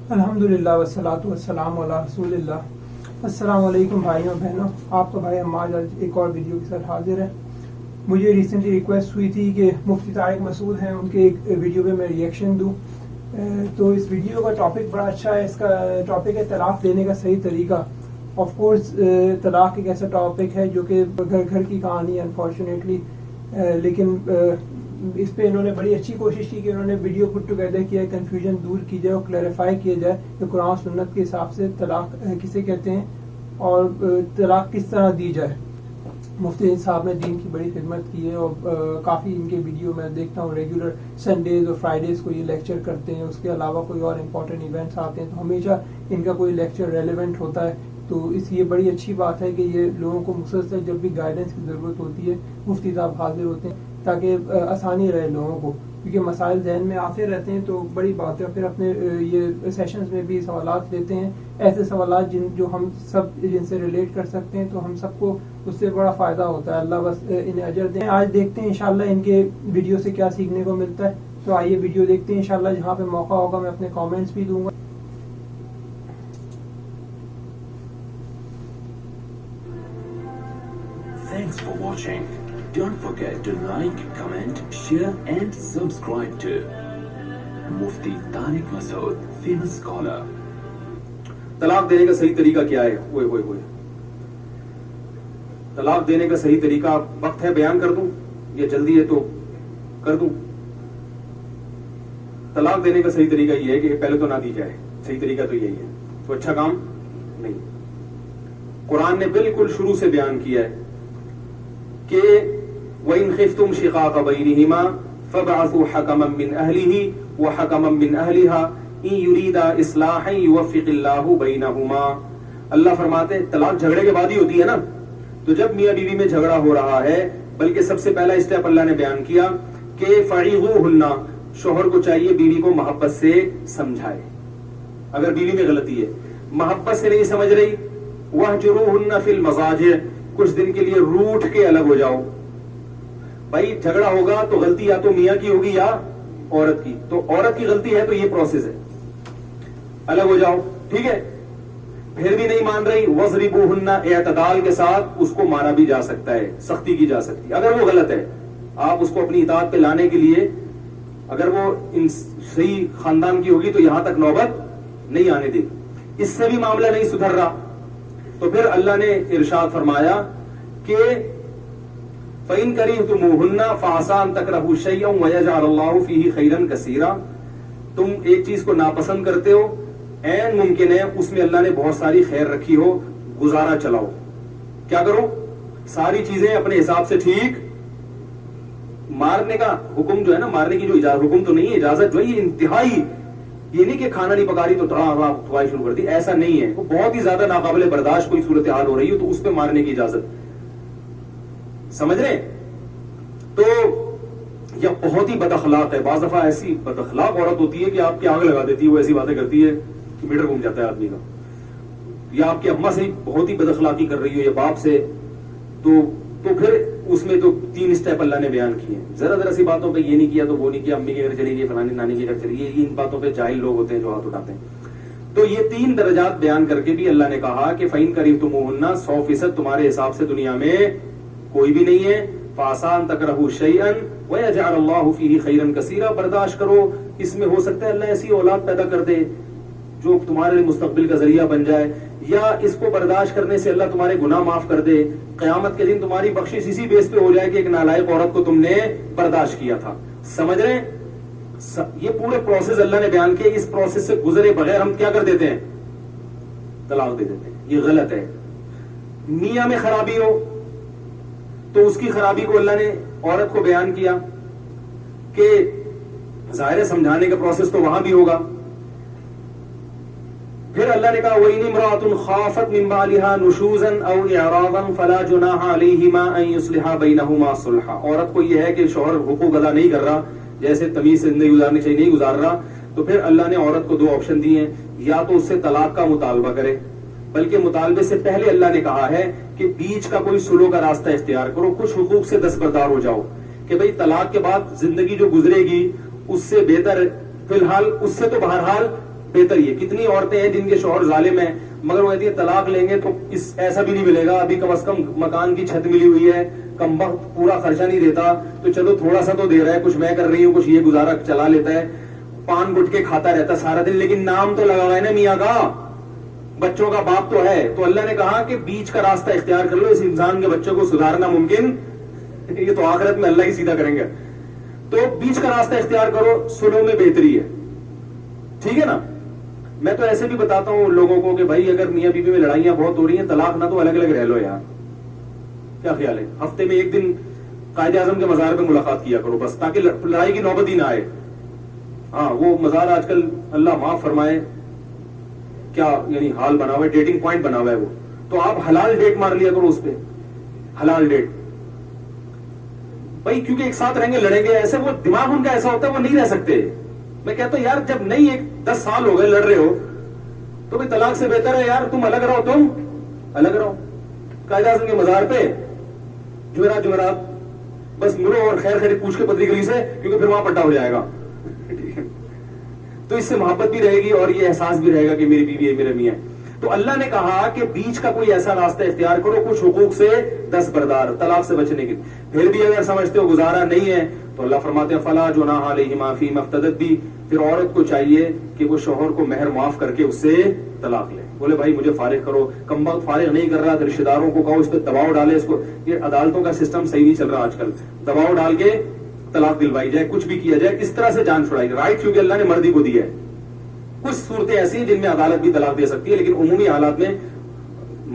الحمدللہ والصلاۃ والسلام علی رسول اللہ۔ السلام علیکم بھائیوں بہنوں، آپ کا بھائی عماد آج ایک اور ویڈیو کے ساتھ حاضر ہے۔ مجھے ریسنٹلی ریکویسٹ ہوئی تھی کہ مفتی طارق مسعود ہیں، ان کے ایک ویڈیو پہ میں ریئیکشن دوں، تو اس ویڈیو کا ٹاپک بڑا اچھا ہے۔ اس کا ٹاپک ہے طلاق دینے کا صحیح طریقہ۔ آف کورس طلاق ایک ایسا ٹاپک ہے جو کہ گھر کی کہانی ہے انفارچونیٹلی، لیکن اس پہ انہوں نے بڑی اچھی کوشش کی کہ انہوں نے ویڈیو پٹ ٹوگیدر کیا، کنفیوژن دور کی جائے اور کلیریفائی کیا جائے کہ قرآن سنت کے حساب سے طلاق کسے کہتے ہیں اور طلاق کس طرح دی جائے۔ مفتی صاحب نے دین کی بڑی خدمت کی ہے اور کافی ان کے ویڈیو میں دیکھتا ہوں ریگولر سنڈیز اور فرائیڈیز کو یہ لیکچر کرتے ہیں۔ اس کے علاوہ کوئی اور امپورٹنٹ ایونٹس آتے ہیں تو ہمیشہ ان کا کوئی لیکچر ریلیونٹ ہوتا ہے، تو اس یہ بڑی اچھی بات ہے کہ یہ لوگوں کو مسلسل جب بھی گائیڈنس کی ضرورت ہوتی ہے مفتی صاحب حاضر ہوتے ہیں تاکہ آسانی رہے لوگوں کو، کیونکہ مسائل ذہن میں آتے رہتے ہیں تو بڑی بات ہے۔ پھر اپنے یہ سیشنز میں بھی سوالات لیتے ہیں، ایسے سوالات جو ہم سب جن سے ریلیٹ کر سکتے ہیں، تو ہم سب کو اس سے بڑا فائدہ ہوتا ہے۔ اللہ بس انہیں اجر دیں۔ آج دیکھتے ہیں انشاءاللہ ان کے ویڈیو سے کیا سیکھنے کو ملتا ہے، تو آئیے ویڈیو دیکھتے ہیں انشاءاللہ۔ جہاں پہ موقع ہوگا میں اپنے کامنٹس بھی دوں گا۔ Thanks for watching. Don't forget to like, comment, share and subscribe to Mufti Tariq Masood, famous scholar. طلاق دینے کا صحیح طریقہ کیا ہے؟ ہوئے ہوئے ہوئے طلاق دینے کا صحیح طریقہ وقت ہے بیان کر دوں یا جلدی ہے تو کر دوں؟ طلاق دینے کا صحیح طریقہ یہ ہے کہ پہلے تو نہ دی جائے، صحیح طریقہ تو یہی ہے، تو اچھا کام نہیں۔ قرآن نے بالکل شروع سے بیان کیا ہے کہ وَإِنْ خِفْتُمْ شِقَاقَ بَيْنِهِمَا فَابْعَثُوا حَكَمًا مِّنْ أَهْلِهِ وَحَكَمًا مِّنْ أَهْلِهَا إِنْ يُرِيدَا إِصْلَاحًا يُوَفِّقِ اللَّهُ بَيْنَهُمَا۔ اللہ فرماتے ہیں طلاق جھگڑے کے بعد ہی ہوتی ہے نا، تو جب میاں بیوی میں جھگڑا ہو رہا ہے، بلکہ سب سے پہلا اسٹیپ اللہ نے بیان کیا کہ فَعِظُوهُنَّ، شوہر کو چاہیے بیوی کو محبت سے سمجھائے۔ اگر بیوی میں غلطی ہے، محبت سے نہیں سمجھ رہی، وَاهْجُرُوهُنَّ فِي الْمَضَاجِعِ، کچھ دن کے لیے روٹھ کے الگ ہو جاؤ۔ بھائی جھگڑا ہوگا تو غلطی یا تو میاں کی ہوگی یا عورت کی، تو عورت کی غلطی ہے تو یہ پروسیس ہے، الگ ہو جاؤ، ٹھیک ہے۔ پھر بھی نہیں مان رہی، وَضْرِبُوهُنَّ، اعتدال کے ساتھ اس کو مارا بھی جا سکتا ہے، سختی کی جا سکتی ہے۔ اگر وہ غلط ہے، آپ اس کو اپنی اطاعت پہ لانے کے لیے، اگر وہ صحیح خاندان کی ہوگی تو یہاں تک نوبت نہیں آنے دے، اس سے بھی معاملہ نہیں سدھر رہا، تو پھر اللہ نے ارشاد فرمایا کہ فَإِن كَرِهْتُمُوهُنَّ فَعَسَىٰ أَن تَكْرَهُوا شَيْئًا وَيَجْعَلَ اللَّهُ فِيهِ خَيْرًا كَثِيرًا، تم ایک چیز کو ناپسند کرتے ہو، عین ممکن ہے اس میں اللہ نے بہت ساری خیر رکھی ہو، گزارا چلاؤ۔ کیا کرو؟ ساری چیزیں اپنے حساب سے ٹھیک۔ مارنے کا حکم جو ہے نا، مارنے کی جو اجازت، حکم تو نہیں ہے، اجازت جو ہے یہ انتہائی، یہ نہیں کہ کھانا نہیں پکا رہی تو دعائی شروع کر دی، ایسا نہیں ہے۔ وہ بہت ہی زیادہ ناقابل برداشت کوئی صورتحال ہو رہی ہو تو اس پہ مارنے کی اجازت، سمجھ رہے ہیں؟ تو یا بہت ہی بد اخلاق ہے، بعض دفعہ ایسی بد اخلاق عورت ہوتی ہے کہ آپ کی آگ لگا دیتی ہے، وہ ایسی باتیں کرتی ہے کہ میٹر گھوم جاتا ہے آدمی کا، یا آپ کی اماں سے بہت ہی بد اخلاقی کر رہی ہو یا باپ سے، تو پھر اس میں تو 3 اسٹیپ اللہ نے بیان کیے ہیں۔ ذرا سی باتوں پہ یہ نہیں کیا تو وہ نہیں کیا، امی کے گھر چلی گئی، فلانی نانی کے گھر چلی گئی، ان باتوں پہ جاہل لوگ ہوتے ہیں جو ہاتھ اٹھاتے ہیں۔ تو یہ 3 درجات بیان کر کے بھی اللہ نے کہا کہ فَإِن كَرِهْتُمُوهُنَّ، 100% تمہارے حساب سے دنیا میں کوئی بھی نہیں ہے، فَعَسَىٰ أَن تَكْرَهُوا شَيْئًا وَيَجْعَلَ اللَّهُ فِيهِ خَيْرًا كَثِيرًا، برداشت کرو، اس میں ہو سکتا ہے اللہ ایسی اولاد پیدا کر دے جو تمہارے مستقبل کا ذریعہ بن جائے، یا اس کو برداشت کرنے سے اللہ تمہارے گناہ معاف کر دے، قیامت کے دن تمہاری بخشش اسی بیس پہ ہو جائے کہ ایک نالائق عورت کو تم نے برداشت کیا تھا۔ سمجھ رہے ہیں؟ یہ پورے پروسیس اللہ نے بیان کیے، اس پروسیس سے گزرے بغیر ہم کیا کر دیتے ہیں؟ طلاق دے دیتے ہیں، یہ غلط ہے۔ میاں میں خرابی ہو تو اس کی خرابی کو اللہ نے عورت کو بیان کیا کہ ظاہر سمجھانے کا پروسیس تو وہاں بھی ہوگا۔ پھر اللہ نے کہا وَإِنِ امْرَأَةٌ خَافَتْ مِنْ بَعْلِهَا نُشُوزًا أَوْ إِعْرَاضًا فَلَا جُنَاحَ عَلَيْهِمَا أَنْ يُصْلِحَا بَيْنَهُمَا صُلْحًا، عورت کو یہ ہے کہ شوہر حقوق ادا نہیں کر رہا، جیسے تمیز سے زندگی گزارنی چاہیے نہیں گزار رہا، تو پھر اللہ نے عورت کو 2 آپشن دیے ہیں، یا تو اس سے طلاق کا مطالبہ کرے، بلکہ مطالبے سے پہلے اللہ نے کہا ہے کہ بیچ کا کوئی سلو کا راستہ اختیار کرو، کچھ حقوق سے دستبردار ہو جاؤ کہ بھئی طلاق کے بعد زندگی جو گزرے گی اس سے بہتر، فی الحال اس سے تو بہرحال بہتر یہ. کتنی عورتیں ہیں جن کے شوہر ظالم ہیں مگر وہ کہتی ہے طلاق لیں گے تو ایسا بھی نہیں ملے گا, ابھی کم از کم مکان کی چھت ملی ہوئی ہے, کم وقت پورا خرچہ نہیں دیتا تو چلو تھوڑا سا تو دے رہا ہے, کچھ میں کر رہی ہوں, کچھ یہ گزارا چلا لیتا ہے, پان گٹکے کھاتا رہتا سارا دن, لیکن نام تو لگا ہوا ہے نا میاں کا, بچوں کا باپ تو ہے. تو اللہ نے کہا کہ بیچ کا راستہ اختیار کر لو, اس انسان کے بچوں کو سدھارنا ممکن, یہ تو آخرت میں اللہ ہی سیدھا کریں گے. تو بیچ کا راستہ اختیار کرو, سلو میں بہتری ہے, ٹھیک ہے نا. میں تو ایسے بھی بتاتا ہوں لوگوں کو کہ بھائی اگر میاں بیوی میں لڑائیاں بہت ہو رہی ہیں, طلاق نہ تو الگ الگ رہ لو یار, کیا خیال ہے, ہفتے میں ایک دن قائد اعظم کے مزار پہ ملاقات کیا کرو بس, تاکہ لڑائی کی نوبت ہی نہ آئے. ہاں وہ مزار آج کل اللہ معاف فرمائے کیا یعنی حال بنا ہوا ہے, ڈیٹنگ پوائنٹ بنا ہوا ہے وہ, تو آپ حلال ڈیٹ مار لیا کرو اس پہ, حلال ڈیٹ بھائی, کیونکہ ایک ساتھ رہیں گے لڑیں گے, ایسے وہ دماغ ان کا ایسا ہوتا ہے وہ نہیں رہ سکتے. میں کہتا ہوں یار جب نہیں ایک 10 سال ہو گئے لڑ رہے ہو تو بھی طلاق سے بہتر ہے یار تم الگ رہو, تم الگ رہو قائد اعظم کے مزار پہ جمعرات بس ملو اور خیر خیر پوچھ کے پتری گلی سے, کیونکہ پھر وہاں پٹا ہو جائے گا, تو اس سے محبت بھی رہے گی اور یہ احساس بھی رہے گا کہ میری بیوی ہے میرے میاں. تو اللہ نے کہا کہ بیچ کا کوئی ایسا راستہ اختیار کرو, کچھ حقوق سے دستبردار, طلاق سے بچنے کی. پھر بھی اگر سمجھتے ہو گزارا نہیں ہے تو اللہ فرماتے ہیں فلا جناح علیہما فیما افتدت بھی, پھر عورت کو چاہیے کہ وہ شوہر کو مہر معاف کر کے اس سے طلاق لے. بولے بھائی مجھے فارغ کرو, کم وقت فارغ نہیں کر رہا, تو رشتے داروں کو کہو اس پہ دباؤ ڈالے, اس کو, یہ عدالتوں کا سسٹم صحیح نہیں چل رہا آج کل, دباؤ ڈال کے طلاق دلوائی جائے, کچھ بھی کیا جائے, اس طرح سے جان چھڑائی جائے. رائٹ کیونکہ اللہ نے مردی کو دیا ہے. کچھ صورتیں ایسی ہیں جن میں عدالت بھی طلاق دے سکتی ہے, لیکن عمومی حالات میں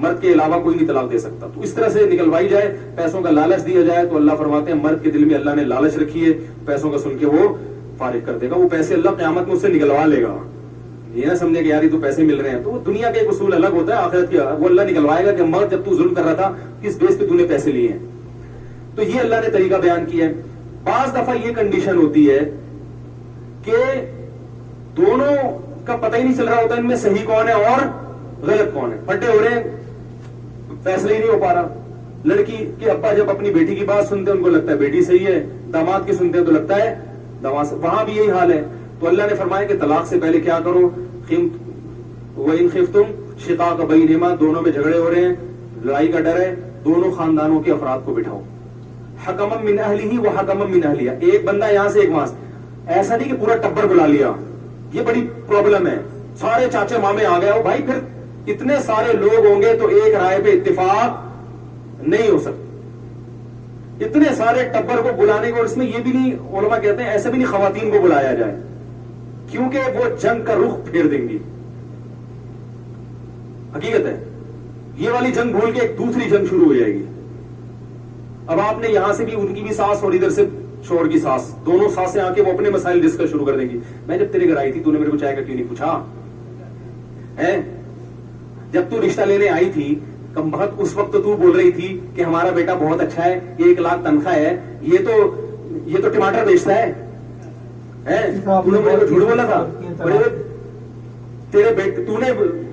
مرد کے علاوہ کوئی نہیں طلاق دے سکتا. تو اس طرح سے نکلوائی جائے, پیسوں کا لالچ دیا جائے, تو اللہ فرماتے ہیں مرد کے دل میں اللہ نے لالچ رکھی ہے, پیسوں کا سن کے وہ فارغ کر دے گا, وہ پیسے اللہ قیامت میں اس سے نکلوا لے گا. یہ نہ سمجھے کہ یار یہ تو پیسے مل رہے ہیں, تو وہ دنیا کا ایک اصول الگ ہوتا ہے, آخرت کا وہ اللہ نکلوائے گا کہ مرد جب تو ظلم کر رہا تھا کس بیس پہ تو نے پیسے لیے ہیں. تو یہ اللہ نے طریقہ بیان کیا ہے. بعض دفعہ یہ کنڈیشن ہوتی ہے کہ دونوں کا پتہ ہی نہیں چل رہا ہوتا ان میں صحیح کون ہے اور غلط کون ہے, پھٹے ہو رہے ہیں, فیصلہ ہی نہیں ہو پا رہا. لڑکی کے ابا جب اپنی بیٹی کی بات سنتے ہیں ان کو لگتا ہے بیٹی صحیح ہے, داماد کی سنتے ہیں تو لگتا ہے داماد, وہاں بھی یہی حال ہے. تو اللہ نے فرمایا کہ طلاق سے پہلے کیا کرو, وَإِنْ خِفْتُمْ شِقَاقَ بَيْنِهِمَا, دونوں میں جھگڑے ہو رہے ہیں, لڑائی کا ڈر ہے, دونوں خاندانوں کے افراد کو بٹھاؤ, حَكَمًا مِّنْ أَهْلِهِ وَحَكَمًا مِّنْ أَهْلِهَا, ایک بندہ یہاں سے ایک وہاں سے, ایسا نہیں کہ پورا ٹبر بلا لیا, یہ بڑی پرابلم ہے. سارے چاچے مامے آ گئے ہو بھائی, پھر اتنے سارے لوگ ہوں گے تو ایک رائے پہ اتفاق نہیں ہو سکتا. اتنے سارے ٹبر کو بلانے کو, اور اس میں یہ بھی نہیں, علماء کہتے ہیں ایسے بھی نہیں خواتین کو بلایا جائے کیونکہ وہ جنگ کا رخ پھیر دیں گی. حقیقت ہے یہ والی جنگ بھول کے ایک دوسری جنگ شروع ہو جائے گی. اب آپ نے یہاں سے بھی ان کی بھی ساس اور ادھر سے شوہر کی ساس, دونوں ساسیں آ کے وہ اپنے مسائل ڈسکس شروع کر دیں گی. میں جب تیرے گھر آئی تھی تو نے میرے کو چائے کا کیوں نہیں پوچھا ہے, جب تو رشتہ لینے آئی تھی کم بہت اس وقت تو بول رہی تھی کہ ہمارا بیٹا بہت اچھا ہے, 1 لاکھ تنخواہ ہے, یہ تو ٹماٹر بیچتا ہے, تو نے میرے کو جھوٹ بولا تھا, تیرے بیٹے تو نے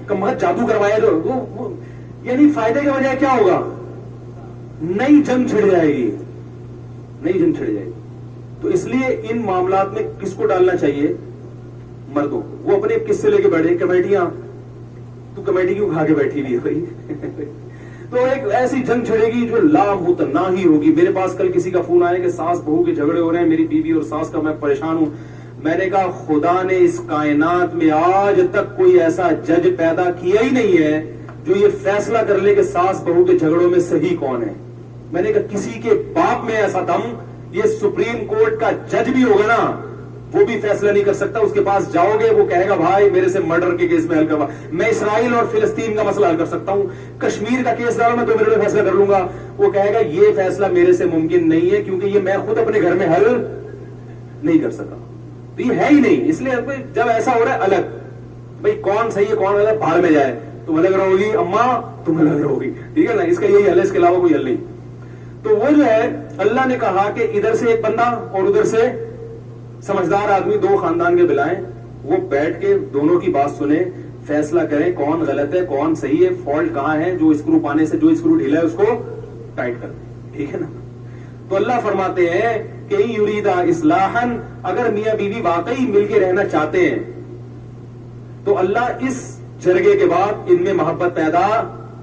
کم بہت جادو کروایا, جو یعنی فائدے کے وجہ کیا ہوگا, نئی جنگ چھڑ جائے گی, نئی جنگ چھڑ جائے گی. تو اس لیے ان معاملات میں کس کو ڈالنا چاہیے, مردوں. وہ اپنے کس سے لے کے بیٹھے, کمیٹیاں, تو کمیٹی کیوں کھا کے بیٹھی ہوئی ہے بھائی تو ایک ایسی جنگ چھڑے گی جو لا متناہی ہوگی. میرے پاس کل کسی کا فون آیا کہ ساس بہو کے جھگڑے ہو رہے ہیں, میری بیوی اور ساس کا, میں پریشان ہوں. میں نے کہا خدا نے اس کائنات میں آج تک کوئی ایسا جج پیدا کیا ہی نہیں ہے جو یہ فیصلہ کر لے کہ ساس بہو کے جھگڑوں میں صحیح کون ہے. میں نے کہا کسی کے باپ میں ایسا دم, یہ سپریم کورٹ کا جج بھی ہوگا نا وہ بھی فیصلہ نہیں کر سکتا. اس کے پاس جاؤ گے وہ کہے گا بھائی میرے سے مرڈر کے کیس میں حل کروا, میں اسرائیل اور فلسطین کا مسئلہ حل کر سکتا ہوں, کشمیر کا کیس ڈالو میں 2 منٹ میں فیصلہ کر لوں گا. وہ کہے گا یہ فیصلہ میرے سے ممکن نہیں ہے کیونکہ یہ میں خود اپنے گھر میں حل نہیں کر سکا. تو یہ ہے ہی نہیں. اس لیے جب ایسا ہو رہا ہے الگ, بھائی کون صحیح ہے کون غلط, بھاڑ میں جائے, تم الگ رہو گی اماں, تم الگ رہو گی, ٹھیک ہے نا, اس کا یہی حل ہے, اس کے علاوہ کوئی حل نہیں. تو وہ جو ہے اللہ نے کہا کہ ادھر سے ایک بندہ اور ادھر سے سمجھدار آدمی, 2 خاندان کے بلائیں, وہ بیٹھ کے دونوں کی بات سنیں, فیصلہ کریں کون غلط ہے کون صحیح ہے, فالٹ کہاں ہے, جو اسکرو پانے سے جو اسکرو ڈھیلا ہے اس کو ٹائٹ کر دیں, ٹھیک ہے نا. تو اللہ فرماتے ہیں کہ یریدا اصلاحا, اگر میاں بیوی واقعی مل کے رہنا چاہتے ہیں تو اللہ اس جرگے کے بعد ان میں محبت پیدا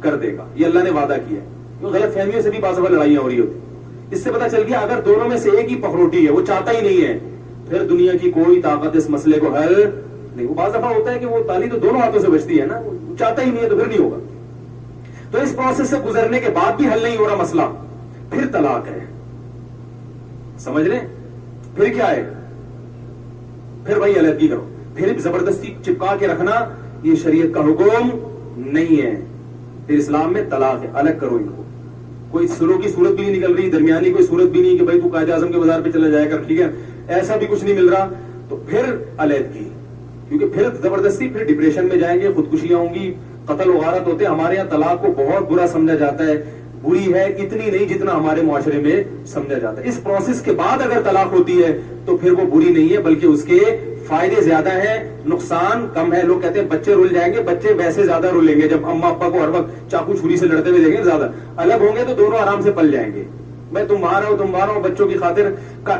کر دے گا. یہ اللہ نے وعدہ کیا ہے. غلط فہمیوں سے بھی بعض دفعہ لڑائیاں ہو رہی ہوتی. اس سے پتا چل گیا اگر دونوں میں سے ایک ہی پخروٹی ہے, وہ چاہتا ہی نہیں ہے, پھر دنیا کی کوئی طاقت اس مسئلے کو حل نہیں. وہ بعض دفعہ ہوتا ہے کہ وہ تالی تو دونوں ہاتھوں سے بجتی ہے نا, وہ چاہتا ہی نہیں ہے تو پھر نہیں ہوگا. تو اس پروسیس سے گزرنے کے بعد بھی حل نہیں ہو رہا مسئلہ, پھر طلاق ہے. سمجھ رہے؟ پھر کیا ہے؟ پھر وہی علیحدگی کرو. پھر زبردستی چپکا کے رکھنا یہ شریعت کا حکم نہیں ہے. پھر اسلام میں طلاق ہے, الگ کرو ان کو. کوئی سلو کی صورت بھی نہیں نکل رہی, درمیانی کوئی صورت بھی نہیں کہ بھائی تو قائد اعظم کے بازار پہ چلا جائے کر, ٹھیک ہے, ایسا بھی کچھ نہیں مل رہا. تو پھر علیحدگی, کیونکہ پھر زبردستی پھر ڈپریشن میں جائیں گے, خودکشیاں ہوں گی, قتل و غارت ہوتے ہیں. ہمارے یہاں طلاق کو بہت برا سمجھا جاتا ہے. بری ہے اتنی نہیں جتنا ہمارے معاشرے میں سمجھا جاتا ہے. اس پروسیس کے بعد اگر طلاق ہوتی ہے تو پھر وہ بری نہیں ہے, بلکہ اس کے فائدے زیادہ ہیں, نقصان کم ہے. لوگ کہتے ہیں بچے رول جائیں گے, بچے ویسے زیادہ رولیں گے جب اما ابا کو ہر وقت چاقو چھری سے لڑتے ہوئے دیکھیں گے. زیادہ الگ ہوں گے تو دونوں آرام سے پل جائیں گے. میں تم وہاں رہو, تم وہاں رہو, بچوں کی خاطر.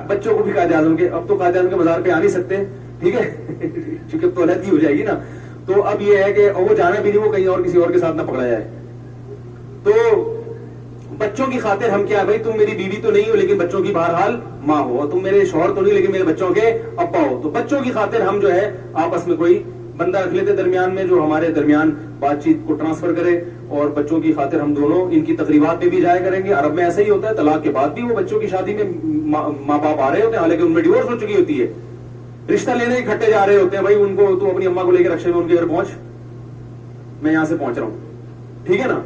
بچوں کو بھی قائد اعظم کے, اب تو قائد اعظم کے بازار پہ آ نہیں سکتے, ٹھیک ہے, چونکہ اب تو علیحدگی ہو جائے گی نا. تو اب یہ ہے کہ وہ جانا بھی نہیں, وہ کہیں اور کسی اور کے ساتھ نہ پکڑا جائے. تو بچوں کی خاطر ہم کیا, بھائی تم میری بیوی تو نہیں ہو لیکن بچوں کی بہرحال ماں ہو, تم میرے شوہر تو نہیں لیکن میرے بچوں کے ابا ہو. تو بچوں کی خاطر ہم جو ہے آپس میں کوئی بندہ رکھ لیتے درمیان میں, جو ہمارے درمیان بات چیت کو ٹرانسفر کرے, اور بچوں کی خاطر ہم دونوں ان کی تقریبات میں بھی جایا کریں گے. عرب میں ایسا ہی ہوتا ہے, طلاق کے بعد بھی وہ بچوں کی شادی میں ماں باپ آ رہے ہوتے ہیں, حالانکہ ان میں ڈیورس ہو چکی ہوتی ہے. رشتہ لینے اکٹھے جا رہے ہوتے ہیں, بھائی ان کو تو اپنی اما کو لے کے رکشے میں ان کے گھر پہنچ, میں یہاں سے پہنچ رہا ہوں, ٹھیک ہے نا.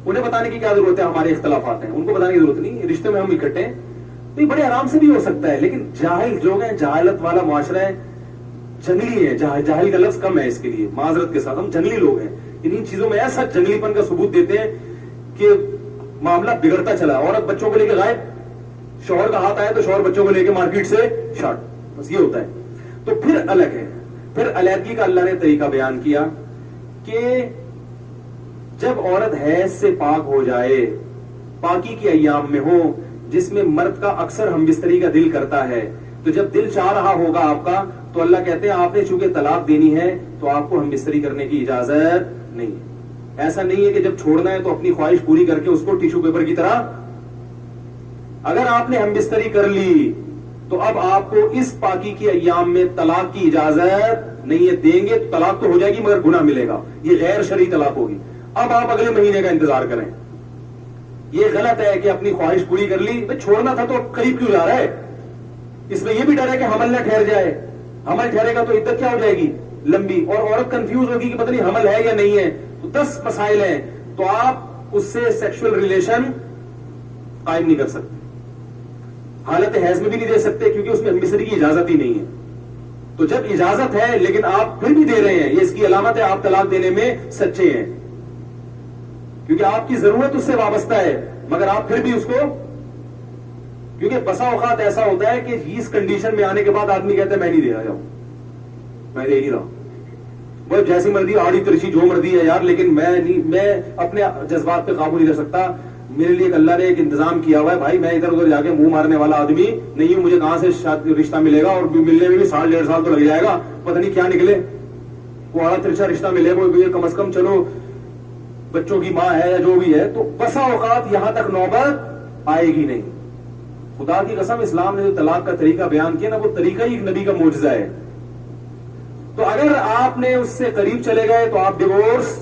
انہیں بتانے کی کیا ضرورت ہے, ہمارے اختلافات ہیں, ان کو بتانے کی ضرورت نہیں, رشتے میں ہم اکٹھے ہیں. تو یہ بڑے آرام سے بھی ہو سکتا ہے. لیکن جاہل لوگ ہیں, جہالت والا معاشرہ ہے, جنگلی ہے, جاہل کا لفظ کم ہے اس کے لیے, معذرت کے ساتھ, ہم جنگلی لوگ ہیں. ان چیزوں میں ایسا جنگلی پن کا ثبوت دیتے ہیں کہ معاملہ بگڑتا چلا. عورت بچوں کو لے کے غائب, شوہر کا ہاتھ آیا تو شوہر بچوں کو لے کے مارکیٹ سے شارٹ, بس یہ ہوتا ہے. تو پھر الگ ہے. پھر علیحدگی کا اللہ نے طریقہ بیان کیا کہ جب عورت حیض سے پاک ہو جائے, پاکی کے ایام میں ہو, جس میں مرد کا اکثر ہم بستری کا دل کرتا ہے, تو جب دل چاہ رہا ہوگا آپ کا, تو اللہ کہتے ہیں آپ نے چونکہ طلاق دینی ہے تو آپ کو ہم بستری کرنے کی اجازت نہیں ہے. ایسا نہیں ہے کہ جب چھوڑنا ہے تو اپنی خواہش پوری کر کے اس کو ٹیشو پیپر کی طرح, اگر آپ نے ہم بستری کر لی تو اب آپ کو اس پاکی کے ایام میں طلاق کی اجازت نہیں ہے. دیں گے تو طلاق تو ہو جائے گی مگر گناہ ملے گا, یہ غیر شرعی طلاق ہوگی. اب آپ اگلے مہینے کا انتظار کریں. یہ غلط ہے کہ اپنی خواہش پوری کر لی, چھوڑنا تھا تو قریب کیوں جا رہا ہے. اس میں یہ بھی ڈر ہے کہ حمل نہ ٹھہر جائے, حمل ٹھہرے گا تو عدت کیا ہو جائے گی, لمبی, اور عورت کنفیوز ہوگی کہ پتہ نہیں حمل ہے یا نہیں ہے. تو 10 مسائل ہیں, تو آپ اس سے سیکشل ریلیشن قائم نہیں کر سکتے, حالت حیض میں بھی نہیں دے سکتے, کیونکہ اس میں ہم بستری کی اجازت ہی نہیں ہے. تو جب اجازت ہے لیکن آپ پھر بھی دے رہے ہیں, یہ اس کی علامت ہے آپ طلاق دینے میں سچے ہیں, کیونکہ آپ کی ضرورت اس سے وابستہ ہے, مگر آپ پھر بھی اس کو, کیونکہ بسا اوقات ایسا ہوتا ہے کہ اس کنڈیشن میں آنے کے بعد آدمی کہتا ہے میں نہیں دے رہا جاؤں, میں دے نہیں رہا, وہ جیسی مرضی آڑی ترچی جو مرضی ہے یار, لیکن میں اپنے جذبات پہ قابو نہیں کر سکتا. میرے لیے اللہ نے ایک انتظام کیا ہوا ہے بھائی, میں ادھر ادھر جا کے منہ مارنے والا آدمی نہیں ہوں, مجھے کہاں سے رشتہ ملے گا, اور ملنے میں بھی 1.5 سال تو لگ جائے گا, پتہ نہیں کیا نکلے, وہ آڑا ترچا رشتہ ملے, وہ کم از کم چلو بچوں کی ماں ہے یا جو بھی ہے. تو بسا اوقات یہاں تک نوبت آئے گی نہیں. خدا کی قسم اسلام نے جو طلاق کا طریقہ بیان کیا نا, وہ طریقہ ہی ایک نبی کا معجزہ ہے. تو اگر آپ نے اس سے قریب چلے گئے تو آپ ڈیورس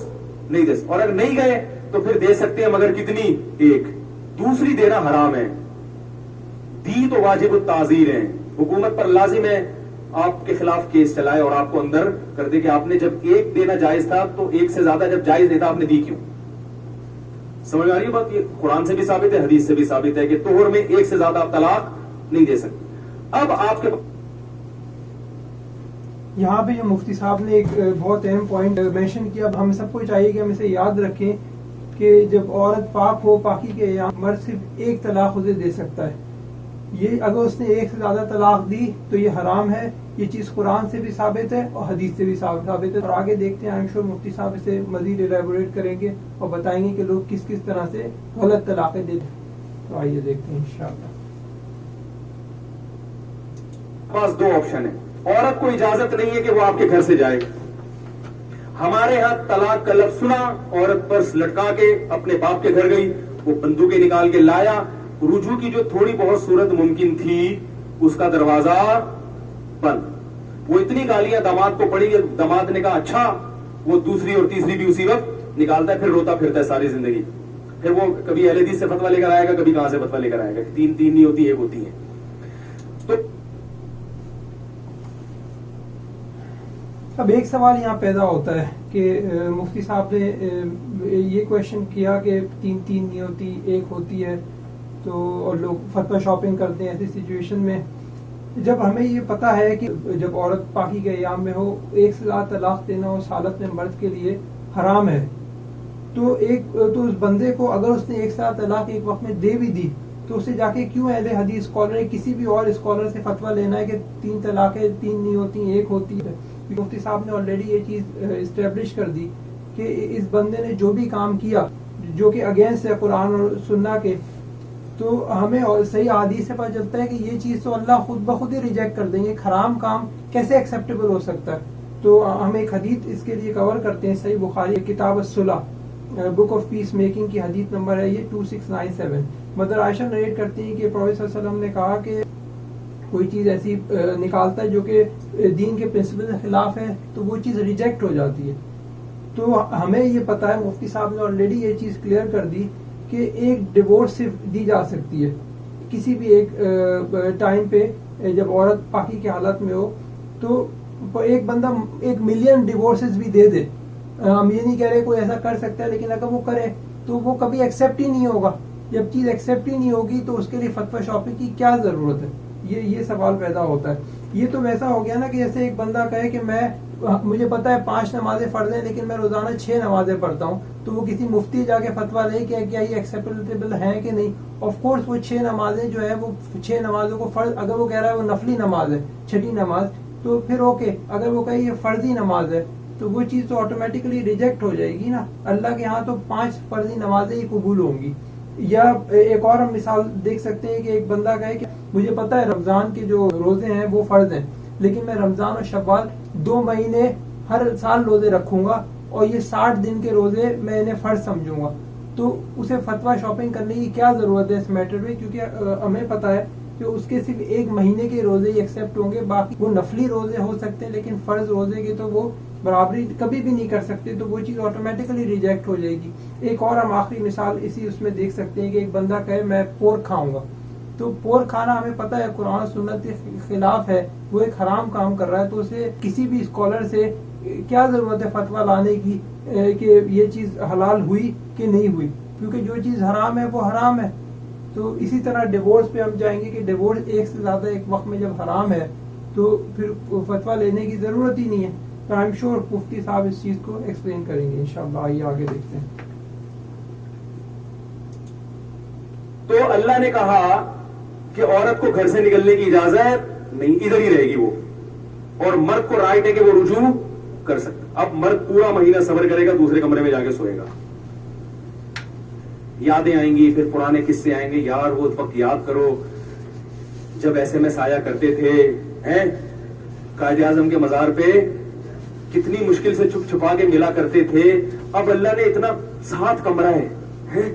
نہیں دے سکتے, اور اگر نہیں گئے تو پھر دے سکتے ہیں, مگر کتنی, ایک. دوسری دینا حرام ہے, دی تو واجب التعزیر ہے, حکومت پر لازم ہے آپ کے خلاف کیس چلائے اور آپ کو اندر کر دے کہ آپ نے جب ایک دینا جائز تھا تو ایک سے زیادہ جب جائز نہیں تھا آپ نے دی کیوں. سمجھ آ رہی ہے بات؟ یہ قرآن سے بھی ثابت ہے, حدیث سے بھی ثابت ہے کہ طہر میں ایک سے زیادہ آپ طلاق نہیں دے سکتے. اب آپ کے یہاں پہ جو مفتی صاحب نے ایک بہت اہم پوائنٹ مینشن کیا, اب ہم سب کو چاہیے کہ ہم اسے یاد رکھیں کہ جب عورت پاک ہو, پاکی کے ایام, مرد صرف ایک طلاق اسے دے سکتا ہے. یہ اگر اس نے ایک سے زیادہ طلاق دی تو یہ حرام ہے. یہ چیز قرآن سے بھی ثابت ہے اور حدیث سے بھی ثابت ہے. اور آگے دیکھتے ہیں, انشور مفتی صاحب اسے مزید ایلیبوریٹ کریں گے اور بتائیں گے کہ لوگ کس کس طرح سے غلط طلاقیں دیتے ہیں. تو آئیے دیکھتے ہیں انشاءاللہ. پاس 2 آپشن ہیں. عورت کو اجازت نہیں ہے کہ وہ آپ کے گھر سے جائے, ہمارے ہاں طلاق کا لفظ سنا, عورت پرس لٹکا کے اپنے باپ کے گھر گئی, وہ بندوقیں نکال کے لایا, رجوع کی جو تھوڑی بہت صورت ممکن تھی اس کا دروازہ بند. وہ اتنی گالیاں داماد کو پڑی, داماد نے کہا اچھا, وہ دوسری اور تیسری بھی اسی وقت نکالتا ہے, پھر روتا پھرتا ہے ساری زندگی. پھر وہ کبھی اہل حدیث سے فتویٰ لے کر آئے گا, کبھی کہاں سے فتویٰ لے کر آئے گا, تین نہیں ہوتی ایک ہوتی ہے. تو اب ایک سوال یہاں پیدا ہوتا ہے کہ مفتی صاحب نے یہ کویشچن کیا کہ تین نہیں ہوتی ایک ہوتی ہے, تو اور لوگ فتویٰ شاپنگ کرتے ہیں ایسی سچویشن میں. جب ہمیں یہ پتا ہے کہ جب عورت پاکی کے ایام میں ہو, ایک سے زیادہ طلاق دینا اس حالت میں مرد کے لیے حرام ہے, تو اس بندے کو اگر اس نے ایک سے زیادہ طلاق ایک وقت میں دے بھی دی تو اسے جا کے کیوں اہل حدیث اسکالر کسی بھی اور اسکالر سے فتویٰ لینا ہے کہ تین طلاقیں تین نہیں ہوتی ایک ہوتی ہے. مفتی صاحب نے آلریڈی یہ چیز اسٹیبلش کر دی کہ اس بندے نے جو بھی کام کیا جو کہ اگینسٹ ہے قرآن اور سنہ کے, تو ہمیں صحیح حدیث سے پتہ چلتا ہے کہ یہ چیز تو اللہ خود بخود ہی ریجیکٹ کر دیں گے. حرام کام کیسے ایکسیپٹیبل ہو سکتا ہے؟ تو ہم ایک حدیث اس کے لیے کور کرتے ہیں, صحیح بخاری کتاب الصلح بک آف پیس میکنگ کی حدیث نمبر ہے یہ 2697. مدر عائشہ نریٹ کرتی ہیں کہ پروفیٹ صلی اللہ علیہ وسلم نے کہا کہ کوئی چیز ایسی نکالتا ہے جو کہ دین کے پرنسپل کے خلاف ہے تو وہ چیز ریجیکٹ ہو جاتی ہے. تو ہمیں یہ پتا ہے, مفتی صاحب نے آلریڈی یہ چیز کلیئر کر دی کہ ایک ڈیورس صرف دی جا سکتی ہے کسی بھی ایک ٹائم پہ جب عورت پاکی کی حالت میں ہو. تو ایک بندہ 1 ملین ڈیورسز بھی دے دے, ہم یہ نہیں کہہ رہے کوئی ایسا کر سکتا ہے, لیکن اگر وہ کرے تو وہ کبھی ایکسیپٹ ہی نہیں ہوگا. جب چیز ایکسیپٹ ہی نہیں ہوگی تو اس کے لیے فتویٰ شاپنگ کی کیا ضرورت ہے؟ یہ سوال پیدا ہوتا ہے. یہ تو ویسا ہو گیا نا کہ جیسے ایک بندہ کہے کہ مجھے پتا ہے 5 نمازیں فرض ہیں لیکن میں روزانہ 6 نمازیں پڑھتا ہوں, تو وہ کسی مفتی جا کے فتویٰ لے کہ کیا یہ ایکسیپٹیبل ہے کہ نہیں. آف کورس وہ 6 نمازیں جو ہے وہ 6 نمازوں کو فرض, اگر وہ کہہ رہا ہے وہ نفلی نماز ہے 6ٹھی نماز, تو پھر اوکے. اگر وہ کہے یہ فرضی نماز ہے تو وہ چیز تو آٹومیٹکلی ریجیکٹ ہو جائے گی نا. اللہ کے ہاں تو 5 فرضی نمازیں ہی قبول ہوں گی. یا ایک اور ہم مثال دیکھ سکتے ہیں کہ ایک بندہ کہے کہ مجھے پتا ہے رمضان کے جو روزے ہیں وہ فرض ہیں, لیکن میں رمضان اور شوال 2 مہینے ہر سال روزے رکھوں گا اور یہ 60 دن کے روزے میں انہیں فرض سمجھوں گا. تو اسے فتویٰ شاپنگ کرنے کی کیا ضرورت ہے اس میٹر میں؟ کیونکہ ہمیں پتا ہے کہ اس کے صرف 1 مہینے کے روزے ہی ایکسیپٹ ہوں گے, باقی وہ نفلی روزے ہو سکتے ہیں لیکن فرض روزے کے تو وہ برابری کبھی بھی نہیں کر سکتے, تو وہ چیز آٹومیٹکلی ریجیکٹ ہو جائے گی. ایک اور ہم آخری مثال اسی اس میں دیکھ سکتے ہیں کہ ایک بندہ کہے میں پورک کھاؤں گا, تو پورک کھانا ہمیں پتہ ہے قرآن سنت کے خلاف ہے, وہ ایک حرام کام کر رہا ہے. تو اسے کسی بھی اسکالر سے کیا ضرورت ہے فتویٰ لانے کی کہ یہ چیز حلال ہوئی کہ نہیں ہوئی, کیونکہ جو چیز حرام ہے وہ حرام ہے. تو اسی طرح ڈیورس پہ ہم جائیں گے کہ ڈیورس ایک سے زیادہ ایک وقت میں جب حرام ہے تو پھر فتویٰ لینے کی ضرورت ہی نہیں ہے. تو آئی ایم شیور مفتی صاحب اس چیز کو ایکسپلین کریں گے انشاءاللہ. آئیے آگے دیکھتے ہیں. تو اللہ نے کہا کہ عورت کو گھر سے نکلنے کی اجازت نہیں, ادھر ہی رہے گی وہ, اور مرد کو رائٹ ہے کہ وہ رجوع کر سکتا. اب مرد پورا مہینہ صبر کرے گا, دوسرے کمرے میں جا کے سوئے گا, یادیں آئیں گی, پھر پرانے قصے آئیں گے, یار وہ وقت یاد کرو جب ایسے میں سایہ کرتے تھے, قائد اعظم کے مزار پہ کتنی مشکل سے چھپ چھپا کے ملا کرتے تھے, اب اللہ نے اتنا 7 کمرہ ہے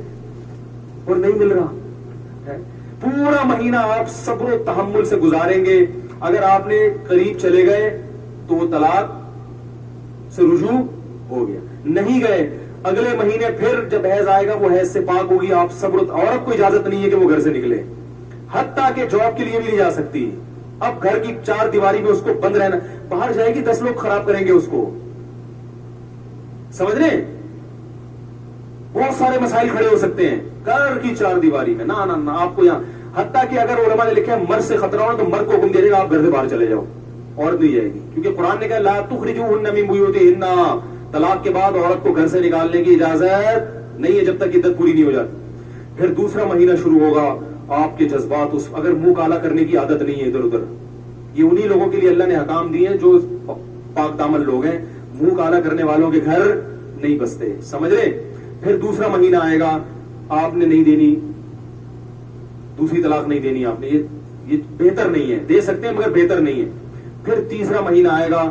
اور نہیں مل رہا. پورا مہینہ آپ صبر و تحمل سے گزاریں گے. اگر آپ نے قریب چلے گئے تو وہ طلاق سے رجوع ہو گیا, نہیں گئے اگلے مہینے پھر جب حیض آئے گا وہ حیض سے پاک ہوگی. آپ صبر, عورت کو اجازت نہیں ہے کہ وہ گھر سے نکلے, حتیٰ کہ جاب کے لیے بھی نہیں جا سکتی. اب گھر کی 4 دیواری میں اس کو بند رہنا, باہر جائے گی 10 لوگ خراب کریں گے اس کو, سمجھ رہے ہیں؟ بہت سارے مسائل کھڑے ہو سکتے ہیں گھر کی 4 دیواری میں. نہ نہ آپ کو یہاں, حتیٰ کہ اگر علماء نے لکھا ہے مرد سے خطرہ ہونا تو مرد کو حکم دے دے گا آپ گھر سے باہر چلے جاؤ, عورت نہیں جائے گی, کیونکہ قرآن نے کہا لا تخرجوہن من بیوتہن, طلاق کے بعد عورت کو گھر سے نکالنے کی اجازت نہیں ہے جب تک عدت پوری نہیں ہو جاتی. پھر دوسرا مہینہ شروع ہوگا, آپ کے جذبات اگر منہ کالا کرنے کی عادت نہیں ہے ادھر ادھر, یہ انہی لوگوں کے لیے اللہ نے حکام دیے ہیں جو پاک دامن لوگ ہیں, منہ کالا کرنے والوں کے گھر نہیں بستے, سمجھ رہے؟ پھر دوسرا مہینہ آئے گا, آپ نے نہیں دینی, دوسری طلاق نہیں دینی آپ نے, یہ بہتر نہیں ہے, دے سکتے ہیں مگر بہتر نہیں ہے. پھر تیسرا مہینہ آئے گا,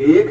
1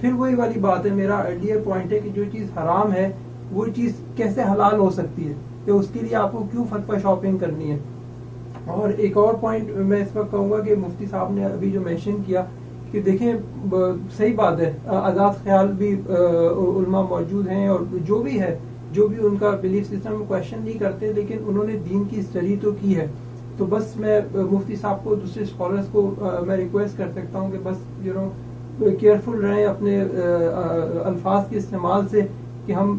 پھر وہی والی بات ہے، میرا ارلیئر پوائنٹ ہے کہ جو چیز حرام ہے وہ چیز کیسے حلال ہو سکتی ہے، کہ اس کے لیے آپ کو کیوں فتویٰ شاپنگ کرنی ہے. اور ایک اور پوائنٹ میں اس وقت کہوں گا کہ مفتی صاحب نے ابھی جو مینشن کیا کہ دیکھیں صحیح بات ہے، آزاد خیال بھی علماء موجود ہیں، اور جو بھی ہے، جو بھی ان کا بلیف سسٹم کویشچن نہیں کرتے، لیکن انہوں نے دین کی اسٹڈی تو کی ہے. تو بس میں مفتی صاحب کو، دوسرے اسکالرس کو میں ریکویسٹ کر سکتا ہوں کہ بس کیئرفل رہیں اپنے الفاظ کے استعمال سے، کہ ہم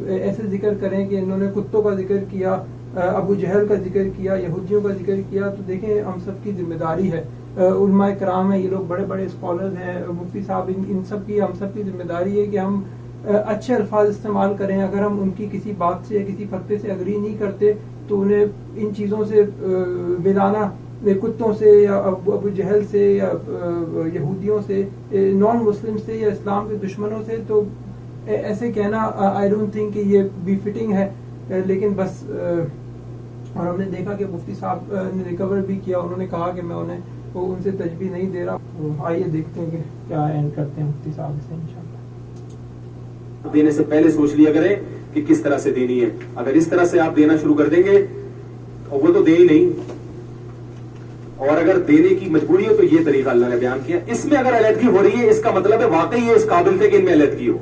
ایسے ذکر کریں کہ انہوں نے کتوں کا ذکر کیا، ابو جہل کا ذکر کیا، یہودیوں کا ذکر کیا، تو دیکھیں ہم سب کی ذمہ داری ہے، علماء کرام ہیں، یہ لوگ بڑے بڑے اسکالرز ہیں، مفتی صاحب، ان سب کی، ہم سب کی ذمہ داری ہے کہ ہم اچھے الفاظ استعمال کریں. اگر ہم ان کی کسی بات سے، کسی فتوے سے اگری نہیں کرتے تو انہیں ان چیزوں سے ملانا، کتوں سے یا ابو جہل سے یا یہودیوں سے، نان مسلم سے یا اسلام کے دشمنوں سے، تو ایسے کہنا آئی ڈونٹ تھنک کہ یہ بھی فٹنگ ہے. لیکن بس اور ہم نے دیکھا کہ مفتی صاحب نے ریکور بھی کیا، انہوں نے کہا کہ میں انہیں ان سے تجبیہ نہیں دے رہا. آئیے دیکھتے ہیں کہ کیا اینڈ کرتے ہیں مفتی صاحب سے انشاءاللہ. دینے سے پہلے سوچ لیا کریں کہ کس طرح سے دینی ہے. اگر اس طرح سے آپ دینا شروع کر دیں گے اور وہ تو دے ہی نہیں، اور اگر دینے کی مجبوری ہو تو یہ طریقہ اللہ نے بیان کیا. اس میں اگر علیحدگی ہو رہی ہے، اس کا مطلب ہے واقعی یہ اس قابل تھے کہ ان میں علیحدگی ہو.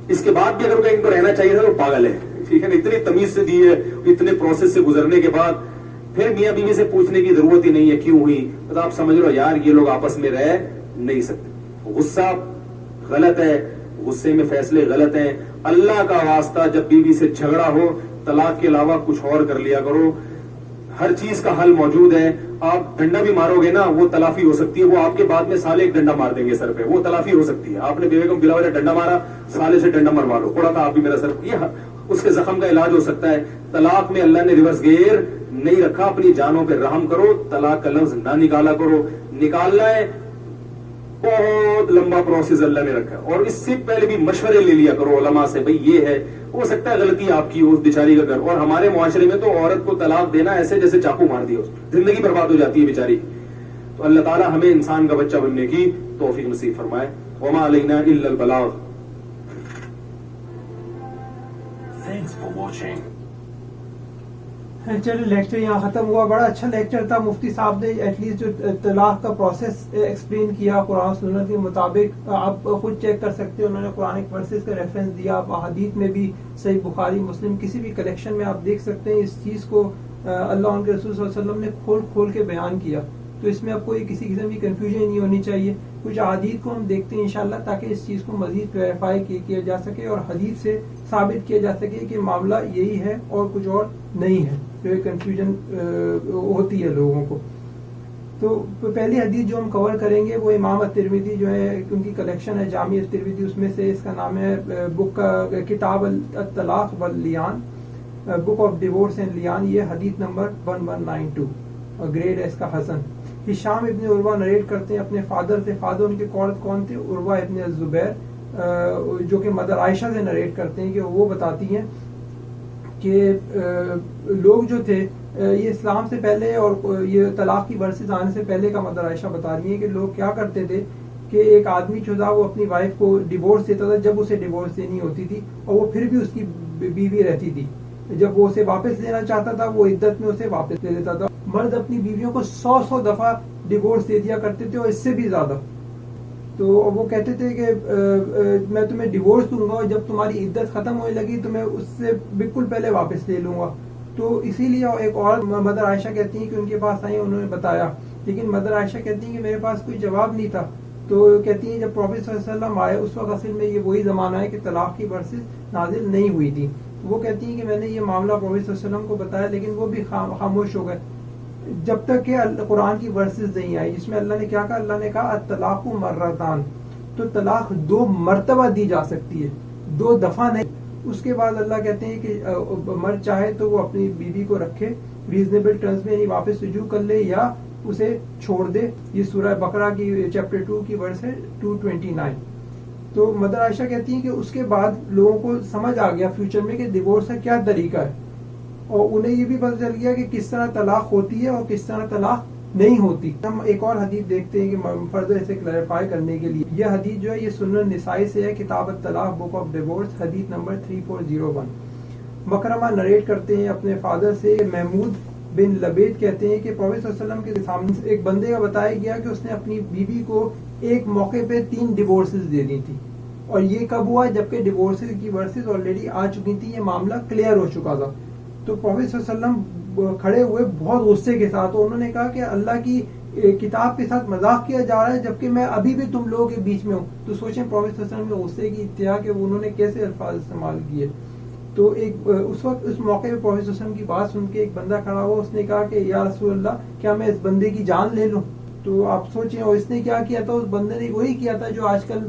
اس کے بعد بھی اگر ان کو رہنا چاہیے تھا تو پاگل ہے. ٹھیک ہے نا، اتنی تمیز سے دی ہے، اتنے پروسیس سے گزرنے کے بعد پھر میاں بیوی سے پوچھنے کی ضرورت ہی نہیں ہے کیوں ہوئی. تو آپ سمجھ لو یار یہ لوگ آپس میں رہ نہیں سکتے. غصہ غلط ہے، غصے میں فیصلے غلط ہیں. اللہ کا واسطہ جب بیوی سے جھگڑا ہو، طلاق کے علاوہ کچھ اور کر لیا کرو. ہر چیز کا حل موجود ہے. آپ ڈنڈا بھی مارو گے نا، وہ تلافی ہو سکتی ہے. وہ آپ کے بعد میں سالے ایک ڈنڈا مار دیں گے سر پہ، وہ تلافی ہو سکتی ہے. آپ نے بیوی کو بلا وجہ ڈنڈا مارا، سالے سے ڈنڈا مروا لو، پڑا تھا آپ بھی میرا سر، یہ اس کے زخم کا علاج ہو سکتا ہے. طلاق میں اللہ نے ریورس گیئر نہیں رکھا. اپنی جانوں پہ رحم کرو، طلاق کا لفظ نہ نکالا کرو. نکالنا ہے بہت لمبا پروسیس اللہ نے رکھا، اور اس سے پہلے بھی مشورے لے لیا کرو علماء سے. بھئی یہ ہے، ہو سکتا ہے غلطی آپ کی ہو، اس بیچاری کا گھر. اور ہمارے معاشرے میں تو عورت کو طلاق دینا ایسے جیسے چاقو مار دیا، زندگی برباد ہو جاتی ہے بیچاری. تو اللہ تعالیٰ ہمیں انسان کا بچہ بننے کی توفیق نصیب فرمائے. وما علینا الا البلاغ. Thanks for watching. چلے لیکچر یہاں ختم ہوا. بڑا اچھا لیکچر تھا. مفتی صاحب نے ایٹ لیسٹ جو طلاق کا پروسیس ایکسپلین کیا قرآن سنت کے مطابق. آپ خود چیک کر سکتے ہیں، انہوں نے قرآن ورسز کا ریفرنس دیا. آپ حدیث میں بھی، صحیح بخاری مسلم کسی بھی کلیکشن میں آپ دیکھ سکتے ہیں. اس چیز کو اللہ ان کے رسول صلی اللہ علیہ وسلم نے کھول کھول کے بیان کیا. تو اس میں آپ کو کسی قسم کی کنفیوژن نہیں ہونی چاہیے. کچھ احادیث کو ہم دیکھتے ہیں انشاءاللہ تاکہ اس چیز کو مزید کلیریفائی کیا جا سکے اور حدیث سے ثابت کیا جا سکے کہ معاملہ یہی ہے اور کچھ اور نہیں ہے. جو کنفیوژن ہوتی ہے لوگوں کو. تو پہلی حدیث جو ہم کور کریں گے وہ امام الترمذی جو ہے ان کی کلیکشن ہے جامع الترمذی، اس میں سے اس کا نام ہے بک کا کتاب الطلاق واللیان، بک آف ڈیورس اینڈ لیان. یہ حدیث نمبر 1192 اور گریڈ ہے اس کا حسن. ہشام ابن عروہ نریٹ کرتے ہیں اپنے فادر سے. فادر ان کے کون تھے؟ عروہ ابن الزبیر، جو کہ مدر عائشہ سے نریٹ کرتے ہیں کہ وہ بتاتی ہیں کہ لوگ جو تھے یہ اسلام سے پہلے اور یہ طلاق کی ورسز آنے سے پہلے کا مدر عائشہ بتا رہی ہیں کہ لوگ کیا کرتے تھے کہ ایک آدمی چودہ وہ اپنی وائف کو ڈیورس دیتا تھا جب اسے ڈیورس دینی ہوتی تھی، اور وہ پھر بھی اس کی بیوی رہتی تھی. جب وہ اسے واپس لینا چاہتا تھا وہ عدت میں اسے واپس لے دیتا تھا. مرد اپنی بیویوں کو 100 دفعہ ڈیورس دے دیا کرتے تھے اور اس سے بھی زیادہ. تو وہ کہتے تھے کہ میں تمہیں ڈیورس دوں گا اور جب تمہاری عدت ختم ہونے لگی تو میں اس سے بالکل پہلے واپس لے لوں گا. تو اسی لیے ایک اور مدر عائشہ کہتی ہیں کہ ان کے پاس آئی، انہوں نے بتایا، لیکن مدر عائشہ کہتی ہیں کہ میرے پاس کوئی جواب نہیں تھا. تو کہتی ہیں جب پروفیٹ صلی اللہ علیہ وسلم آئے اس وقت اصل میں یہ وہی زمانہ ہے کہ طلاق کی ورسز نازل نہیں ہوئی تھی. وہ کہتی ہیں کہ میں نے یہ معاملہ پروفیٹ صلی اللہ علیہ وسلم کو بتایا لیکن وہ بھی خاموش ہو گئے جب تک کہ قرآن کی ورسز نہیں آئی جس میں اللہ نے کیا کہا؟ اللہ نے کہا الطلاق مرتان، تو طلاق 2 مرتبہ دی جا سکتی ہے، 2 دفعہ نہیں. اس کے بعد اللہ کہتے ہیں کہ مرد چاہے تو وہ اپنی بیوی کو رکھے ریزنیبل ٹرمز میں، یعنی واپس رجوع کر لے یا اسے چھوڑ دے. یہ سورہ بقرہ کی چیپٹر 2 کی ورس ہے 229. تو مدر عائشہ کہتی ہیں کہ اس کے بعد لوگوں کو سمجھ آ گیا فیوچر میں کہ ڈیورس کا کیا طریقہ ہے، اور انہیں یہ بھی پتہ چل گیا کہ کس طرح طلاق ہوتی ہے اور کس طرح طلاق نہیں ہوتی. ہم ایک اور حدیث دیکھتے ہیں کہ فردر اسے کلیریفائی کرنے کے لیے. یہ حدیث جو ہے یہ سنن نسائی سے ہے, کتاب الطلاق بک آف ڈیورس, حدیث نمبر 3401. مکرمہ نریٹ کرتے ہیں اپنے فادر سے. محمود بن لبید کہتے ہیں کہ پروفیٹ صلی اللہ علیہ وسلم کے سامنے ایک بندے کا بتایا گیا کہ اس نے اپنی بیوی کو ایک موقع پہ 3 ڈیورسز دے دی تھی, اور یہ کب ہوا جبکہ ڈیورسز کی ورسز آلریڈی آ چکی تھی, یہ معاملہ کلیئر ہو چکا تھا. تو پروفیٹ صلی اللہ علیہ وسلم کھڑے ہوئے بہت غصے کے ساتھ, انہوں نے کہا کہ اللہ کی کتاب کے ساتھ مذاق کیا جا رہا ہے جبکہ میں ابھی بھی تم لوگوں کے بیچ میں ہوں. تو سوچیں پروفیٹ صلی اللہ علیہ وسلم کے غصے کی انتہا کہ انہوں نے کیسے الفاظ استعمال کیے. تو ایک اس وقت اس موقع پہ پروفیٹ صلی اللہ علیہ وسلم کی بات سن کے ایک بندہ کھڑا ہوا, اس نے کہا کہ یا رسول اللہ کیا میں اس بندے کی جان لے لوں. تو آپ سوچیں, اور اس نے کیا کیا تھا, اس بندے نے وہی کیا تھا جو آج کل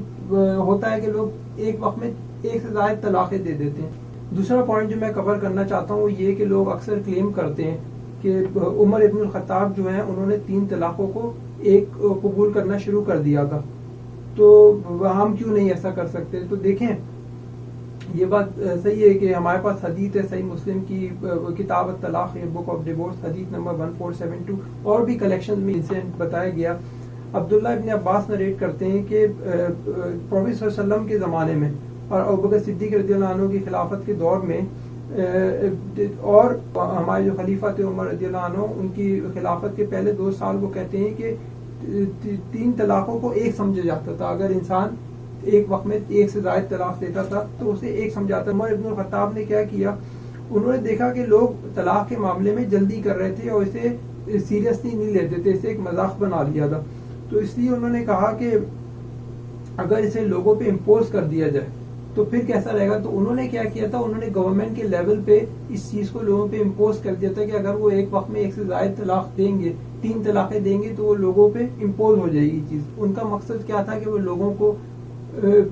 ہوتا ہے کہ لوگ ایک وقت میں 1 سے زائد طلاقیں دے دیتے ہیں. دوسرا پوائنٹ جو میں کور کرنا چاہتا ہوں وہ یہ کہ لوگ اکثر کلیم کرتے ہیں کہ عمر ابن الخطاب جو ہیں انہوں نے 3 طلاقوں کو ایک قبول کرنا شروع کر دیا تھا, تو ہم کیوں نہیں ایسا کر سکتے. تو دیکھیں یہ بات صحیح ہے کہ ہمارے پاس حدیث ہے صحیح مسلم کی کتاب الطلاق بک آف ڈیورس, حدیث نمبر 1472, اور بھی کلیکشن میں انسیڈنٹ بتایا گیا. عبداللہ ابن عباس نریٹ کرتے ہیں کہ پروفیٹ صلی اللہ علیہ وسلم کے زمانے میں اور ابوبکر صدیق رضی اللہ عنہ کی خلافت کے دور میں, اور ہمارے جو خلیفہ تھے عمر رضی اللہ عنہ, ان کی خلافت کے پہلے 2 سال وہ کہتے ہیں کہ 3 طلاقوں کو ایک سمجھا جاتا تھا. اگر انسان ایک وقت میں 1 سے زائد طلاق دیتا تھا تو اسے ایک سمجھاتا. عمر ابن الخطاب نے کیا کیا, انہوں نے دیکھا کہ لوگ طلاق کے معاملے میں جلدی کر رہے تھے اور اسے سیریسلی نہیں لیتے تھے, اسے ایک مذاق بنا لیا تھا. تو اس لیے انہوں نے کہا کہ اگر اسے لوگوں پہ امپوز کر دیا جائے تو پھر کیسا رہے گا. تو انہوں نے کیا کیا تھا, انہوں نے گورنمنٹ کے لیول پہ اس چیز کو لوگوں پہ امپوز کر دیا تھا کہ اگر وہ ایک وقت میں 1 سے زائد طلاق دیں گے, 3 طلاقیں دیں گے, تو وہ لوگوں پہ امپوز ہو جائے گی چیز. ان کا مقصد کیا تھا کہ وہ لوگوں کو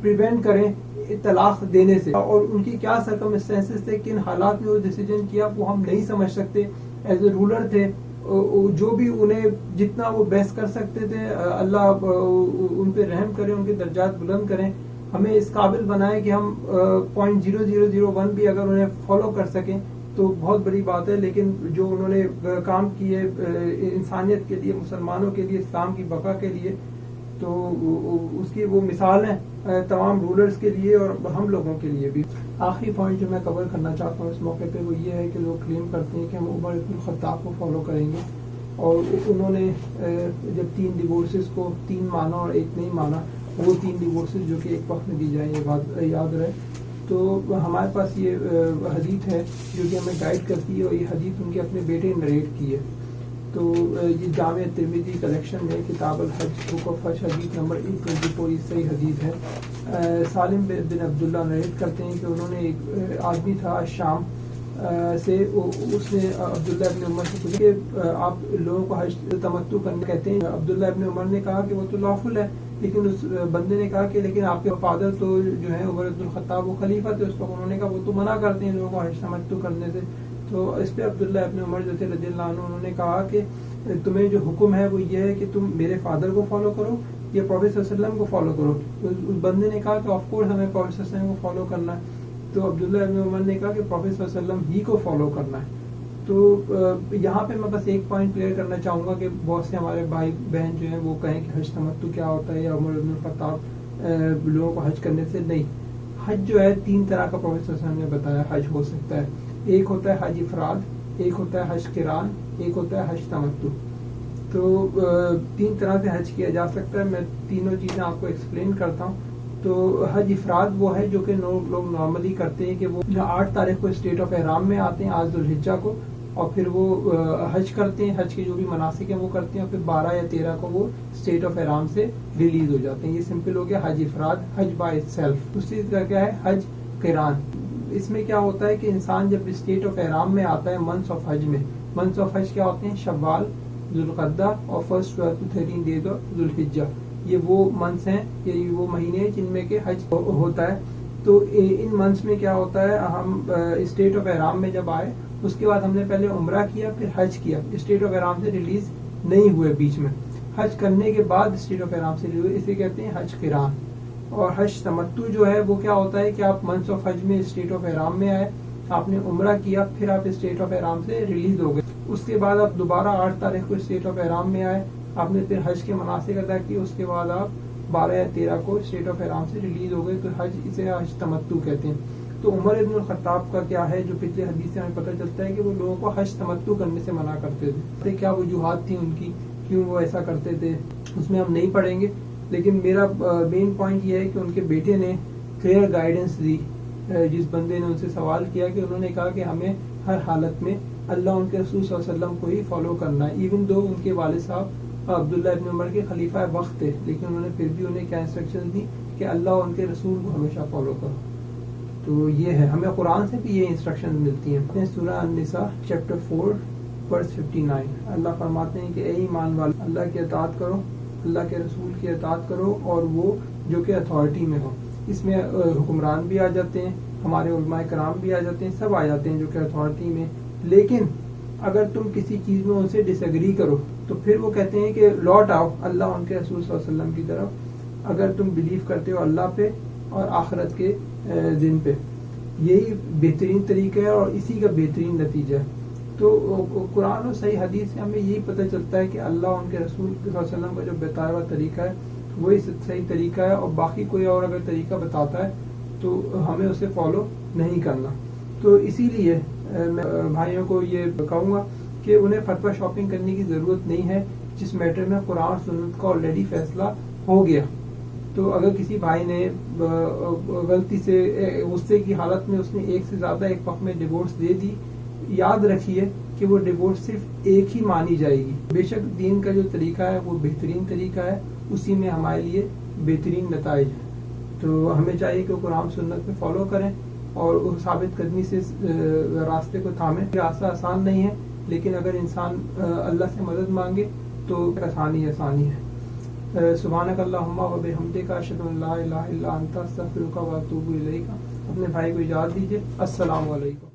پریونٹ کریں طلاق دینے سے, اور ان کی کیا سرکمسٹینسز تھے, کن حالات میں وہ ڈیسیجن کیا, وہ ہم نہیں سمجھ سکتے. ایز اے رولر تھے, جو بھی انہیں جتنا وہ بحث کر سکتے تھے, اللہ ان پہ رحم کرے, ان کے درجات بلند کریں, ہمیں اس قابل بنائے کہ ہم 0.0001 بھی اگر انہیں فالو کر سکیں تو بہت بڑی بات ہے. لیکن جو انہوں نے کام کیے انسانیت کے لیے, مسلمانوں کے لیے, اسلام کی بقا کے لیے, تو اس کی وہ مثال ہے تمام رولرز کے لیے اور ہم لوگوں کے لیے بھی. آخری پوائنٹ جو میں کور کرنا چاہتا ہوں اس موقع پہ وہ یہ ہے کہ لوگ کلیم کرتے ہیں کہ ہم عمر ابن الخطاب کو فالو کریں گے, اور انہوں نے جب 3 ڈیورسز کو 3 مانا اور 1 نہیں مانا, وہ 3 ڈیورسز جو کہ ایک وقت میں دی جائیں, یہ بات یاد رہے. تو ہمارے پاس یہ حدیث ہے جو کہ ہمیں گائیڈ کرتی ہے, اور یہ حدیث ان کے اپنے بیٹے نے نریٹ کی ہے. تو یہ جامع ترمذی کلیکشن میں کتاب الحج بک آف حج, حدیث نمبر 824, یہ صحیح حدیث ہے. سالم بن عبداللہ نریٹ کرتے ہیں کہ انہوں نے ایک آدمی تھا شام سے, اس نے عبداللہ ابن عمر سے پوچھا کہ آپ لوگوں کو حج تمتع کرنے کہتے ہیں. عبداللہ ابن عمر نے کہا کہ وہ تو لافل ہے, لیکن اس بندے نے کہا کہ لیکن آپ کے فادر تو جو ہے عمر بن الخطاب وہ خلیفہ تھے اس وقت, انہوں نے کہا وہ تو منع کرتے ہیں لوگوں کو حج تمتع کرنے سے. تو اس پہ عبداللہ ابن عمر جو تھے رضی اللہ عنہ, انہوں نے کہا کہ تمہیں جو حکم ہے وہ یہ ہے کہ تم میرے فادر کو فالو کرو یا پروفیٹ صلی اللہ علیہ وسلم کو فالو کرو. اس بندے نے کہا کہ آف کورس ہمیں پروفیٹ صلی اللہ علیہ وسلم کو فالو کرنا ہے. تو عبداللہ ابن عمر نے کہا کہ پروفیٹ صلی اللہ علیہ وسلم ہی کو فالو کرنا ہے. تو یہاں پہ میں بس ایک پوائنٹ کلیئر کرنا چاہوں گا کہ بہت سے ہمارے بھائی بہن جو ہیں وہ کہیں کہ حج تمتع کیا ہوتا ہے یا عمر بن الخطاب لوگوں کو حج کرنے سے. نہیں, حج جو ہے 3 طرح کا پروفیٹ صلی اللہ علیہ وسلم نے بتایا حج ہو سکتا ہے. ایک ہوتا ہے حج افراد, ایک ہوتا ہے حج قران, ایک ہوتا ہے حج تمتع. تو 3 طرح سے حج کیا جا سکتا ہے. میں تینوں چیزیں آپ کو ایکسپلین کرتا ہوں. تو حج افراد وہ ہے جو کہ لوگ نارملی کرتے ہیں کہ وہ 8 تاریخ کو اسٹیٹ آف احرام میں آتے ہیں, آج ذوالحجہ کو, اور پھر وہ حج کرتے ہیں, حج کے جو بھی مناسک ہیں وہ کرتے ہیں, اور پھر 12 یا 13 کو وہ اسٹیٹ آف احرام سے ریلیز ہو جاتے ہیں. یہ سمپل ہو گیا حج افراد, حج بائی اٹ سیلف. دوسری طرح کیا ہے حج قران. اس میں کیا ہوتا ہے کہ انسان جب اسٹیٹ آف احرام میں آتا ہے منتھس آف حج میں, منتھس آف حج کیا ہوتے ہیں شوال, ذوالقعدہ اور فرسٹ 12 to 13 ڈیز آف ذوالحجہ. یہ وہ منتھس ہیں, یہ وہ مہینے ہیں جن میں کہ حج ہوتا ہے. تو ان منتھس میں کیا ہوتا ہے, ہم اسٹیٹ آف احرام میں جب آئے اس کے بعد ہم نے پہلے عمرہ کیا پھر حج کیا, اسٹیٹ آف احرام سے ریلیز نہیں ہوئے بیچ میں. حج کرنے کے بعد اسٹیٹ آف احرام سے ریلیز ہوئے, اسے کہتے ہیں حج قران. اور حج تمتع جو ہے وہ کیا ہوتا ہے کہ آپ منتھس آف حج میں اسٹیٹ آف احرام میں آئے, آپ نے عمرہ کیا, پھر آپ اسٹیٹ آف احرام سے ریلیز ہو گئے. اس کے بعد آپ دوبارہ 8 تاریخ کو اسٹیٹ آف احرام میں آئے, آپ نے پھر حج کے مناسک ادا کیے, اس کے بعد آپ 12 یا 13 کو اسٹیٹ آف احرام سے ریلیز ہو گئے, تو حج اسے حج تمتع کہتے ہیں. تو عمر ابن الخطاب کا کیا ہے, جو پچھلے حدیث سے ہمیں پتہ چلتا ہے کہ وہ لوگوں کو حج تمتع کرنے سے منع کرتے تھے. کیا وجوہات تھیں ان کی, کیوں وہ ایسا کرتے تھے, اس میں ہم نہیں پڑھیں گے, لیکن میرا مین پوائنٹ یہ ہے کہ ان کے بیٹے نے کلیئر گائیڈنس دی. جس بندے نے ان سے سوال کیا کہ انہوں نے کہا کہ ہمیں ہر حالت میں اللہ ان کے رسول صلی اللہ علیہ وسلم کو ہی فالو کرنا ہے. ایون دو ان کے والد صاحب عبداللہ ابن عمر کے خلیفہ وقت تھے, لیکن انہوں نے پھر بھی انہیں کیا انسٹرکشن دی کہ اللہ ان کے رسول کو ہمیشہ فالو کرو. تو یہ ہے, ہمیں قرآن سے بھی یہ انسٹرکشن ملتی ہیں. سورہ النساء چیپٹر 4 ورس 59 اللہ فرماتے ہیں کہ اے ایمان والو, اللہ کی اطاعت کرو, اللہ کے رسول کی اطاعت کرو, اور وہ جو کہ اتھارٹی میں ہو. اس میں حکمران بھی آ جاتے ہیں, ہمارے علماء کرام بھی آ جاتے ہیں, سب آ جاتے ہیں جو کہ اتھارٹی میں. لیکن اگر تم کسی چیز میں ان سے ڈس ایگری کرو تو پھر وہ کہتے ہیں کہ لوٹ آؤ اللہ ان کے رسول صلی اللہ علیہ وسلم کی طرف, اگر تم بلیو کرتے ہو اللہ پہ اور آخرت کے دن پہ. یہی بہترین طریقہ ہے اور اسی کا بہترین نتیجہ ہے. تو قرآن و صحیح حدیث سے ہمیں یہی پتہ چلتا ہے کہ اللہ ان کے رسول صلی اللہ علیہ وسلم کا جو بتایا ہوا طریقہ ہے وہی صحیح طریقہ ہے, اور باقی کوئی اور اگر طریقہ بتاتا ہے تو ہمیں اسے فالو نہیں کرنا. تو اسی لیے میں بھائیوں کو یہ کہوں گا کہ انہیں فتویٰ شاپنگ کرنے کی ضرورت نہیں ہے جس میٹر میں قرآن سنت کا آلریڈی فیصلہ ہو گیا. تو اگر کسی بھائی نے غلطی سے غصے کی حالت میں اس نے ایک سے زیادہ ایک وقت میں ڈیورس دے دی, یاد رکھیے کہ وہ ڈیورس صرف ایک ہی مانی جائے گی. بے شک دین کا جو طریقہ ہے وہ بہترین طریقہ ہے, اسی میں ہمارے لیے بہترین نتائج ہیں. تو ہمیں چاہیے کہ قرآن سنت میں فالو کریں اور ثابت قدمی سے راستے کو تھامیں. راستہ آسان نہیں ہے, لیکن اگر انسان اللہ سے مدد مانگے تو آسانی ہے. سبحانک اللہم و بحمدک اشہد ان لا الہ الا انت استغفرک و اتوب الیک. اپنے بھائی کو اجازت دیجیے. السلام علیکم.